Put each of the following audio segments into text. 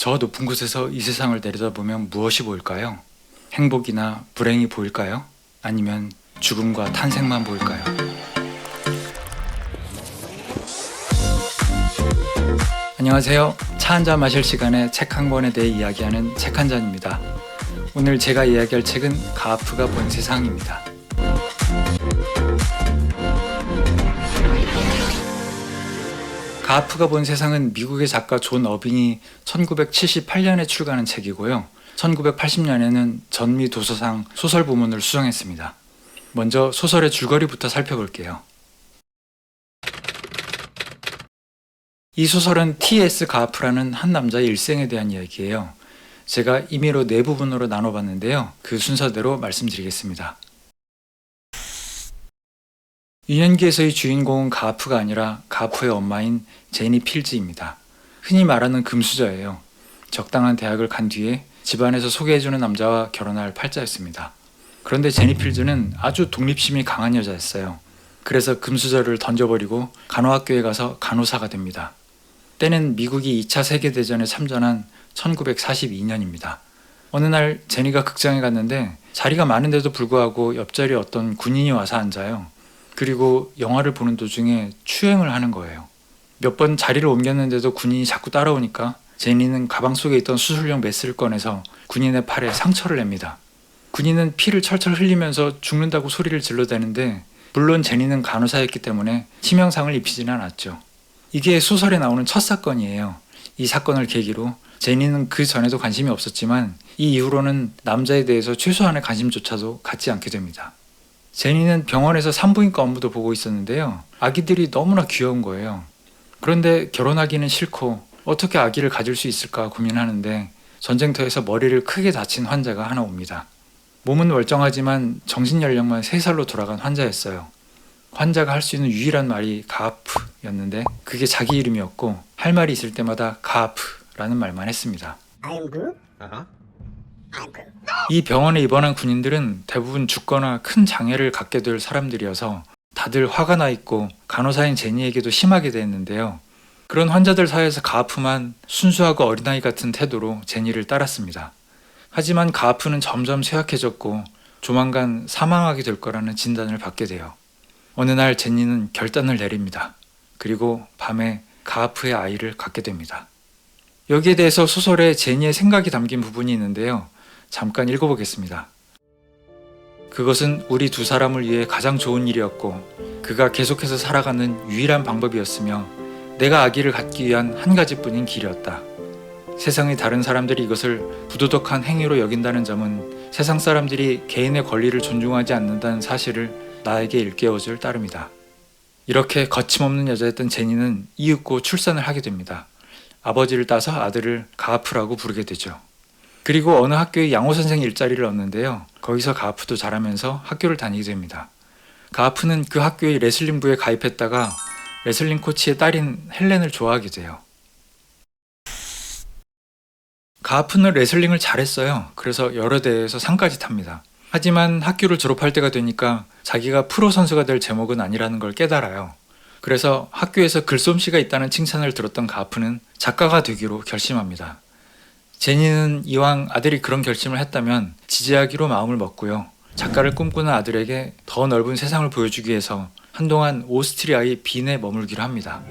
저 높은 곳에서 이 세상을 내려다보면 무엇이 보일까요? 행복이나 불행이 보일까요? 아니면 죽음과 탄생만 보일까요? 안녕하세요. 차 한잔 마실 시간에 책 한 권에 대해 이야기하는 책 한 잔입니다. 오늘 제가 이야기할 책은 가프가 본 세상입니다. 가프가 본 세상은 미국의 작가 존 어빙이 1978년에 출간한 책이고요. 1980년에는 전미 도서상 소설 부문을 수상했습니다. 먼저 소설의 줄거리부터 살펴볼게요. 이 소설은 T.S. 가프라는 한 남자의 일생에 대한 이야기예요. 제가 임의로 네 부분으로 나눠봤는데요. 그 순서대로 말씀드리겠습니다. 유년기에서의 주인공은 가프가 아니라 가프의 엄마인 제니 필즈입니다. 흔히 말하는 금수저예요. 적당한 대학을 간 뒤에 집안에서 소개해주는 남자와 결혼할 팔자였습니다. 그런데 제니 필즈는 아주 독립심이 강한 여자였어요. 그래서 금수저를 던져버리고 간호학교에 가서 간호사가 됩니다. 때는 미국이 2차 세계대전에 참전한 1942년입니다. 어느 날 제니가 극장에 갔는데 자리가 많은데도 불구하고 옆자리에 어떤 군인이 와서 앉아요. 그리고 영화를 보는 도중에 추행을 하는 거예요. 몇 번 자리를 옮겼는데도 군인이 자꾸 따라오니까 제니는 가방 속에 있던 수술용 메스를 꺼내서 군인의 팔에 상처를 냅니다. 군인은 피를 철철 흘리면서 죽는다고 소리를 질러대는데 물론 제니는 간호사였기 때문에 치명상을 입히지는 않았죠. 이게 소설에 나오는 첫 사건이에요. 이 사건을 계기로 제니는 그 전에도 관심이 없었지만 이 이후로는 남자에 대해서 최소한의 관심조차도 갖지 않게 됩니다. 제니는 병원에서 산부인과 업무도 보고 있었는데요. 아기들이 너무나 귀여운 거예요. 그런데 결혼하기는 싫고 어떻게 아기를 가질 수 있을까 고민하는데 전쟁터에서 머리를 크게 다친 환자가 하나 옵니다. 몸은 멀쩡하지만 정신연령만 3살로 돌아간 환자였어요. 환자가 할 수 있는 유일한 말이 가프였는데 그게 자기 이름이었고 할 말이 있을 때마다 가프라는 말만 했습니다. 이 병원에 입원한 군인들은 대부분 죽거나 큰 장애를 갖게 될 사람들이어서 다들 화가 나 있고 간호사인 제니에게도 심하게 대했는데요. 그런 환자들 사이에서 가프만 순수하고 어린아이 같은 태도로 제니를 따랐습니다. 하지만 가프는 점점 쇠약해졌고 조만간 사망하게 될 거라는 진단을 받게 돼요. 어느 날 제니는 결단을 내립니다. 그리고 밤에 가프의 아이를 갖게 됩니다. 여기에 대해서 소설에 제니의 생각이 담긴 부분이 있는데요. 잠깐 읽어보겠습니다. 그것은 우리 두 사람을 위해 가장 좋은 일이었고 그가 계속해서 살아가는 유일한 방법이었으며 내가 아기를 갖기 위한 한 가지뿐인 길이었다. 세상의 다른 사람들이 이것을 부도덕한 행위로 여긴다는 점은 세상 사람들이 개인의 권리를 존중하지 않는다는 사실을 나에게 일깨워줄 따름이다. 이렇게 거침없는 여자였던 제니는 이윽고 출산을 하게 됩니다. 아버지를 따서 아들을 가프라고 부르게 되죠. 그리고 어느 학교에 양호선생 일자리를 얻는데요. 거기서 가프도 자라면서 학교를 다니게 됩니다. 가프는 그 학교의 레슬링부에 가입했다가 레슬링 코치의 딸인 헬렌을 좋아하게 돼요. 가프는 레슬링을 잘했어요. 그래서 여러 대회에서 상까지 탑니다. 하지만 학교를 졸업할 때가 되니까 자기가 프로 선수가 될 제목은 아니라는 걸 깨달아요. 그래서 학교에서 글솜씨가 있다는 칭찬을 들었던 가프는 작가가 되기로 결심합니다. 제니는 이왕 아들이 그런 결심을 했다면 지지하기로 마음을 먹고요. 작가를 꿈꾸는 아들에게 더 넓은 세상을 보여주기 위해서 한동안 오스트리아의 빈에 머물기로 합니다.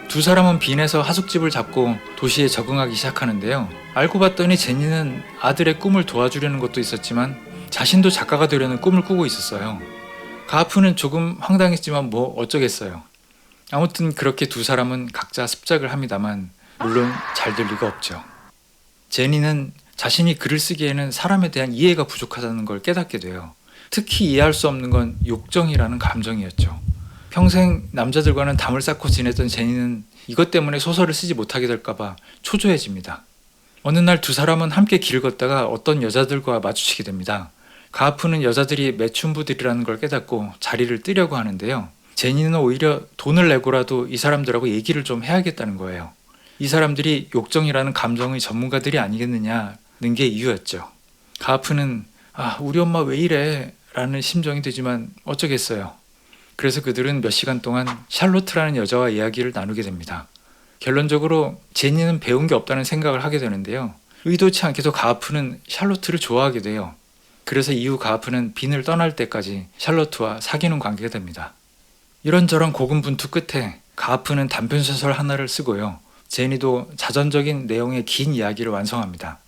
두 사람은 빈에서 하숙집을 잡고 도시에 적응하기 시작하는데요. 알고 봤더니 제니는 아들의 꿈을 도와주려는 것도 있었지만 자신도 작가가 되려는 꿈을 꾸고 있었어요. 가프는 조금 황당했지만 뭐 어쩌겠어요. 아무튼 그렇게 두 사람은 각자 습작을 합니다만 물론 잘 될 리가 없죠. 제니는 자신이 글을 쓰기에는 사람에 대한 이해가 부족하다는 걸 깨닫게 돼요. 특히 이해할 수 없는 건 욕정이라는 감정이었죠. 평생 남자들과는 담을 쌓고 지냈던 제니는 이것 때문에 소설을 쓰지 못하게 될까봐 초조해집니다. 어느 날 두 사람은 함께 길을 걷다가 어떤 여자들과 마주치게 됩니다. 가프는 여자들이 매춘부들이라는 걸 깨닫고 자리를 뜨려고 하는데요. 제니는 오히려 돈을 내고라도 이 사람들하고 얘기를 좀 해야겠다는 거예요. 이 사람들이 욕정이라는 감정의 전문가들이 아니겠느냐는 게 이유였죠. 가프는 우리 엄마 왜 이래? 라는 심정이 되지만 어쩌겠어요. 그래서 그들은 몇 시간 동안 샬로트라는 여자와 이야기를 나누게 됩니다. 결론적으로 제니는 배운 게 없다는 생각을 하게 되는데요. 의도치 않게도 가하프는 샬롯을 좋아하게 돼요. 그래서 이후 가하프는 빈을 떠날 때까지 샬롯과 사귀는 관계가 됩니다. 이런저런 고군분투 끝에 가하프는 단편소설 하나를 쓰고요. 제니도 자전적인 내용의 긴 이야기를 완성합니다.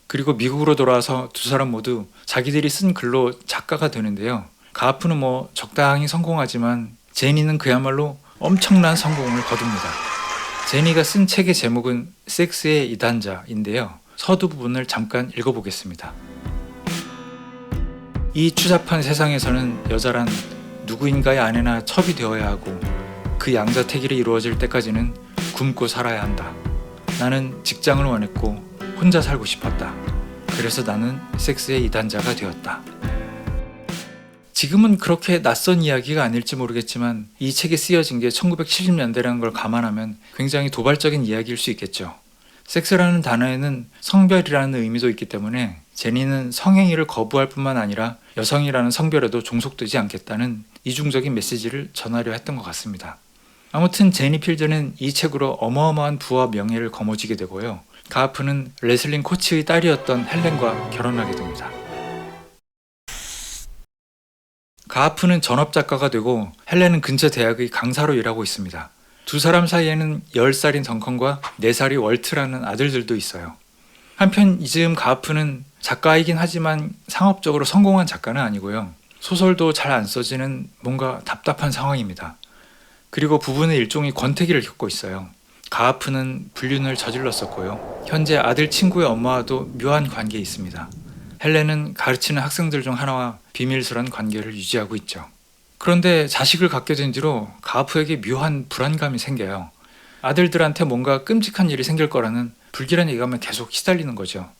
그리고 미국으로 돌아와서 두 사람 모두 자기들이 쓴 글로 작가가 되는데요. 가하프는 적당히 성공하지만 제니는 그야말로 엄청난 성공을 거둡니다. 제니가 쓴 책의 제목은 섹스의 이단자인데요. 서두 부분을 잠깐 읽어보겠습니다. 이 추잡한 세상에서는 여자란 누구인가의 아내나 첩이 되어야 하고 그 양자택일이 이루어질 때까지는 굶고 살아야 한다. 나는 직장을 원했고 혼자 살고 싶었다. 그래서 나는 섹스의 이단자가 되었다. 지금은 그렇게 낯선 이야기가 아닐지 모르겠지만 이 책이 쓰여진 게 1970년대라는 걸 감안하면 굉장히 도발적인 이야기일 수 있겠죠. 섹스라는 단어에는 성별이라는 의미도 있기 때문에 제니는 성행위를 거부할 뿐만 아니라 여성이라는 성별에도 종속되지 않겠다는 이중적인 메시지를 전하려 했던 것 같습니다. 아무튼 제니 필드는 이 책으로 어마어마한 부와 명예를 거머쥐게 되고요. 가하프는 레슬링 코치의 딸이었던 헬렌과 결혼하게 됩니다. 가하프는 전업작가가 되고 헬렌은 근처 대학의 강사로 일하고 있습니다. 두 사람 사이에는 10살인 덩컨과 4살이 월트라는 아들들도 있어요. 한편 이즈음 가하프는 작가이긴 하지만 상업적으로 성공한 작가는 아니고요. 소설도 잘 안 써지는 뭔가 답답한 상황입니다. 그리고 부부는 일종의 권태기를 겪고 있어요. 가하프는 불륜을 저질렀었고요. 현재 아들 친구의 엄마와도 묘한 관계에 있습니다. 헬렌은 가르치는 학생들 중 하나와 비밀스런 관계를 유지하고 있죠. 그런데 자식을 갖게 된 뒤로 가하프에게 묘한 불안감이 생겨요. 아들들한테 뭔가 끔찍한 일이 생길 거라는 불길한 예감에 계속 시달리는 거죠.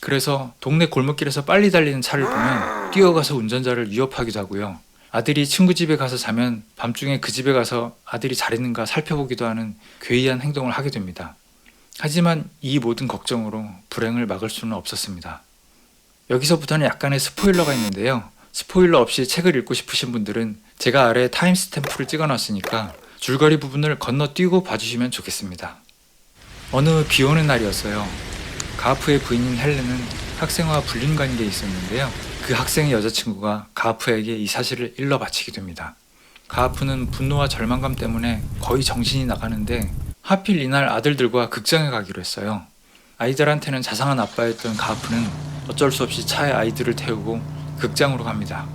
그래서 동네 골목길에서 빨리 달리는 차를 보면 뛰어가서 운전자를 위협하기도 하고요. 아들이 친구 집에 가서 자면 밤중에 그 집에 가서 아들이 잘 있는가 살펴보기도 하는 괴이한 행동을 하게 됩니다. 하지만 이 모든 걱정으로 불행을 막을 수는 없었습니다. 여기서부터는 약간의 스포일러가 있는데요. 스포일러 없이 책을 읽고 싶으신 분들은 제가 아래에 타임스탬프를 찍어놨으니까 줄거리 부분을 건너뛰고 봐주시면 좋겠습니다. 어느 비오는 날이었어요. 가하프의 부인인 헬렌은 학생과 불륜 관계에 있었는데요. 그 학생의 여자친구가 가하프에게 이 사실을 일러 바치게 됩니다. 가하프는 분노와 절망감 때문에 거의 정신이 나가는데 하필 이날 아들들과 극장에 가기로 했어요. 아이들한테는 자상한 아빠였던 가하프는 어쩔 수 없이 차에 아이들을 태우고 극장으로 갑니다.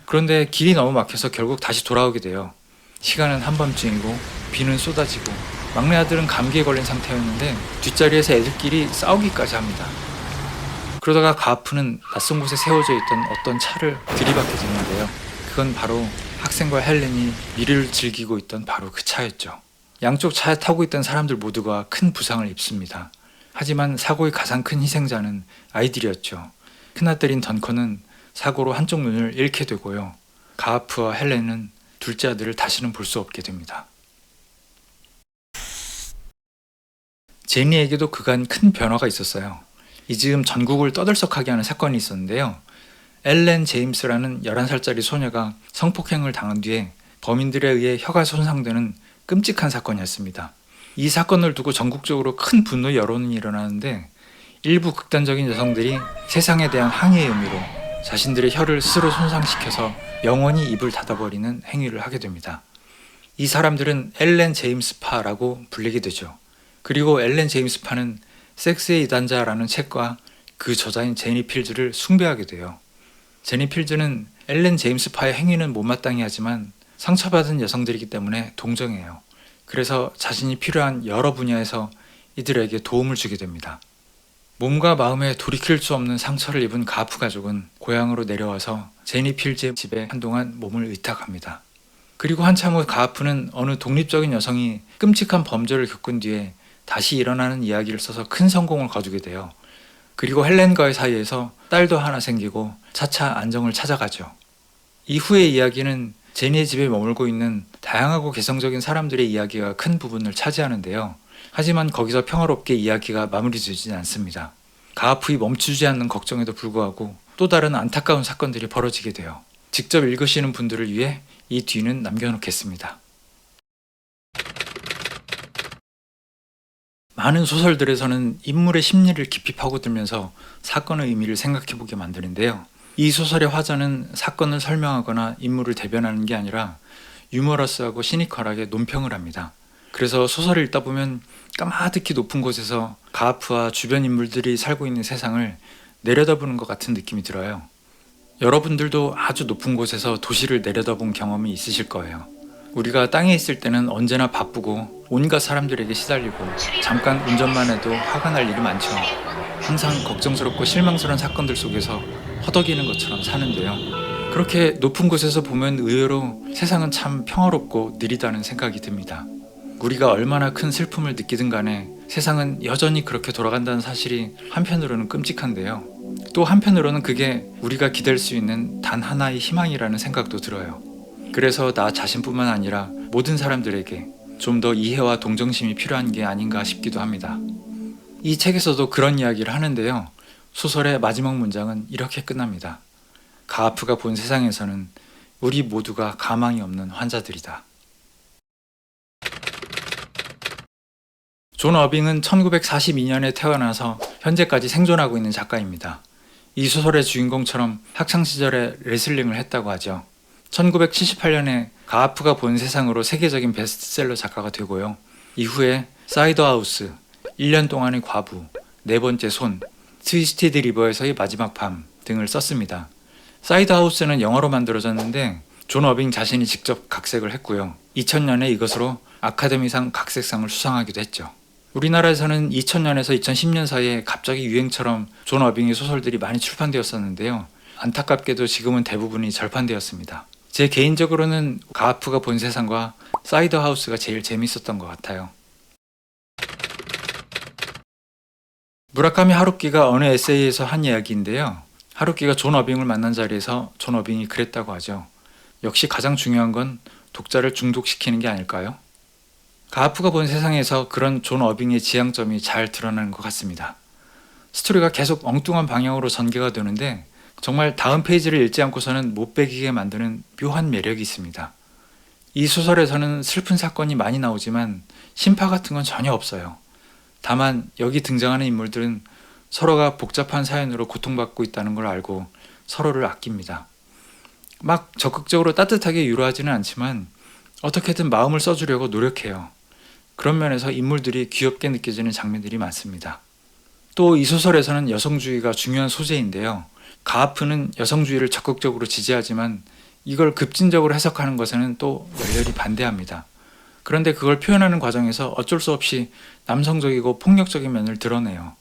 그런데 길이 너무 막혀서 결국 다시 돌아오게 돼요. 시간은 한밤중이고 비는 쏟아지고 막내 아들은 감기에 걸린 상태였는데 뒷자리에서 애들끼리 싸우기까지 합니다. 그러다가 가하프는 낯선 곳에 세워져 있던 어떤 차를 들이받게 되는데요. 그건 바로 학생과 헬렌이 미래를 즐기고 있던 바로 그 차였죠. 양쪽 차에 타고 있던 사람들 모두가 큰 부상을 입습니다. 하지만 사고의 가장 큰 희생자는 아이들이었죠. 큰아들인 던컨은 사고로 한쪽 눈을 잃게 되고요. 가하프와 헬렌은 둘째 아들을 다시는 볼 수 없게 됩니다. 제니에게도 그간 큰 변화가 있었어요. 이즈음 전국을 떠들썩하게 하는 사건이 있었는데요. 엘렌 제임스라는 11살짜리 소녀가 성폭행을 당한 뒤에 범인들에 의해 혀가 손상되는 끔찍한 사건이었습니다. 이 사건을 두고 전국적으로 큰 분노 여론이 일어나는데 일부 극단적인 여성들이 세상에 대한 항의의 의미로 자신들의 혀를 스스로 손상시켜서 영원히 입을 닫아버리는 행위를 하게 됩니다. 이 사람들은 엘렌 제임스파라고 불리게 되죠. 그리고 엘렌 제임스파는 섹스의 이단자라는 책과 그 저자인 제니 필즈를 숭배하게 돼요. 제니 필즈는 엘렌 제임스파의 행위는 못마땅히 하지만 상처받은 여성들이기 때문에 동정해요. 그래서 자신이 필요한 여러 분야에서 이들에게 도움을 주게 됩니다. 몸과 마음에 돌이킬 수 없는 상처를 입은 가하프 가족은 고향으로 내려와서 제니 필즈의 집에 한동안 몸을 의탁합니다. 그리고 한참 후 가하프는 어느 독립적인 여성이 끔찍한 범죄를 겪은 뒤에 다시 일어나는 이야기를 써서 큰 성공을 거두게 돼요. 그리고 헬렌과의 사이에서 딸도 하나 생기고 차차 안정을 찾아가죠. 이후의 이야기는 제니의 집에 머물고 있는 다양하고 개성적인 사람들의 이야기가 큰 부분을 차지하는데요. 하지만 거기서 평화롭게 이야기가 마무리되지는 않습니다. 가하프의 멈추지 않는 걱정에도 불구하고 또 다른 안타까운 사건들이 벌어지게 돼요. 직접 읽으시는 분들을 위해 이 뒤는 남겨놓겠습니다. 많은 소설들에서는 인물의 심리를 깊이 파고들면서 사건의 의미를 생각해보게 만드는데요. 이 소설의 화자는 사건을 설명하거나 인물을 대변하는 게 아니라 유머러스하고 시니컬하게 논평을 합니다. 그래서 소설을 읽다 보면 까마득히 높은 곳에서 가하프와 주변 인물들이 살고 있는 세상을 내려다보는 것 같은 느낌이 들어요. 여러분들도 아주 높은 곳에서 도시를 내려다본 경험이 있으실 거예요. 우리가 땅에 있을 때는 언제나 바쁘고 온갖 사람들에게 시달리고 잠깐 운전만 해도 화가 날 일이 많죠. 항상 걱정스럽고 실망스러운 사건들 속에서 허덕이는 것처럼 사는데요. 그렇게 높은 곳에서 보면 의외로 세상은 참 평화롭고 느리다는 생각이 듭니다. 우리가 얼마나 큰 슬픔을 느끼든 간에 세상은 여전히 그렇게 돌아간다는 사실이 한편으로는 끔찍한데요. 또 한편으로는 그게 우리가 기댈 수 있는 단 하나의 희망이라는 생각도 들어요. 그래서 나 자신뿐만 아니라 모든 사람들에게 좀 더 이해와 동정심이 필요한 게 아닌가 싶기도 합니다. 이 책에서도 그런 이야기를 하는데요. 소설의 마지막 문장은 이렇게 끝납니다. 가하프가 본 세상에서는 우리 모두가 가망이 없는 환자들이다. 존 어빙은 1942년에 태어나서 현재까지 생존하고 있는 작가입니다. 이 소설의 주인공처럼 학창시절에 레슬링을 했다고 하죠. 1978년에 가하프가 본 세상으로 세계적인 베스트셀러 작가가 되고요. 이후에 사이더하우스, 1년 동안의 과부, 네 번째 손, 트위스티드 리버에서의 마지막 밤 등을 썼습니다. 사이더하우스는 영어로 만들어졌는데 존 어빙 자신이 직접 각색을 했고요. 2000년에 이것으로 아카데미상 각색상을 수상하기도 했죠. 우리나라에서는 2000년에서 2010년 사이에 갑자기 유행처럼 존 어빙의 소설들이 많이 출판되었었는데요. 안타깝게도 지금은 대부분이 절판되었습니다. 제 개인적으로는 가하프가 본 세상과 사이더하우스가 제일 재밌었던 것 같아요. 무라카미 하루키가 어느 에세이에서 한 이야기인데요. 하루키가 존 어빙을 만난 자리에서 존 어빙이 그랬다고 하죠. 역시 가장 중요한 건 독자를 중독시키는 게 아닐까요? 가하프가 본 세상에서 그런 존 어빙의 지향점이 잘 드러나는 것 같습니다. 스토리가 계속 엉뚱한 방향으로 전개가 되는데 정말 다음 페이지를 읽지 않고서는 못 베기게 만드는 묘한 매력이 있습니다. 이 소설에서는 슬픈 사건이 많이 나오지만 신파 같은 건 전혀 없어요. 다만 여기 등장하는 인물들은 서로가 복잡한 사연으로 고통받고 있다는 걸 알고 서로를 아낍니다. 막 적극적으로 따뜻하게 위로하지는 않지만 어떻게든 마음을 써주려고 노력해요. 그런 면에서 인물들이 귀엽게 느껴지는 장면들이 많습니다. 또 이 소설에서는 여성주의가 중요한 소재인데요. 가하프는 여성주의를 적극적으로 지지하지만 이걸 급진적으로 해석하는 것에는 또 열렬히 반대합니다. 그런데 그걸 표현하는 과정에서 어쩔 수 없이 남성적이고 폭력적인 면을 드러내요.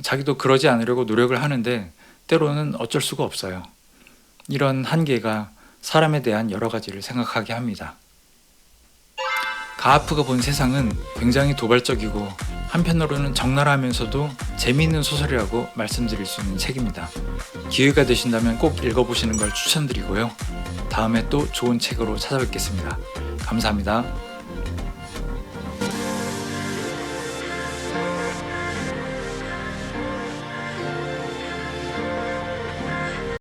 자기도 그러지 않으려고 노력을 하는데 때로는 어쩔 수가 없어요. 이런 한계가 사람에 대한 여러 가지를 생각하게 합니다. 가하프가 본 세상은 굉장히 도발적이고 한편으로는 적나라하면서도 재미있는 소설이라고 말씀드릴 수 있는 책입니다. 기회가 되신다면 꼭 읽어보시는 걸 추천드리고요. 다음에 또 좋은 책으로 찾아뵙겠습니다. 감사합니다.